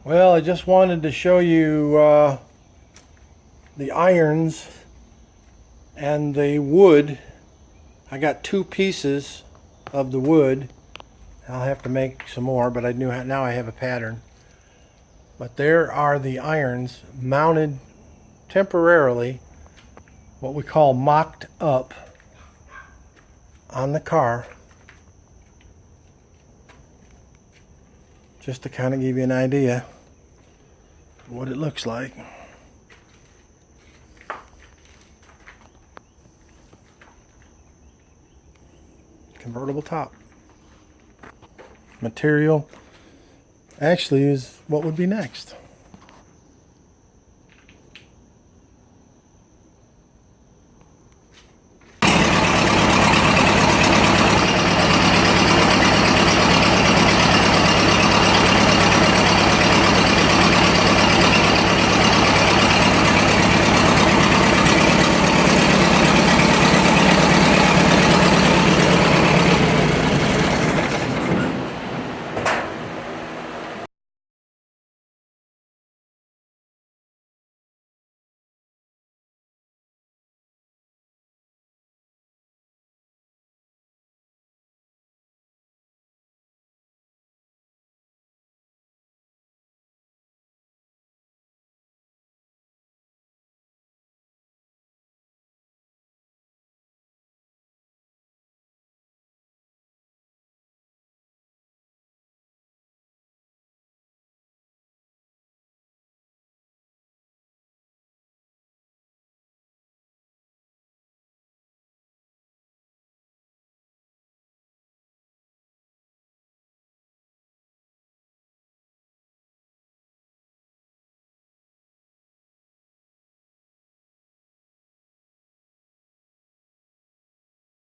Well, I just wanted to show you the irons and the wood. I got two pieces of the wood. I'll have to make some more, but now I have a pattern. But there are the irons mounted temporarily, what we call mocked up, on the car, just to kind of give you an idea of what it looks like. Convertible top. Material actually is what would be next.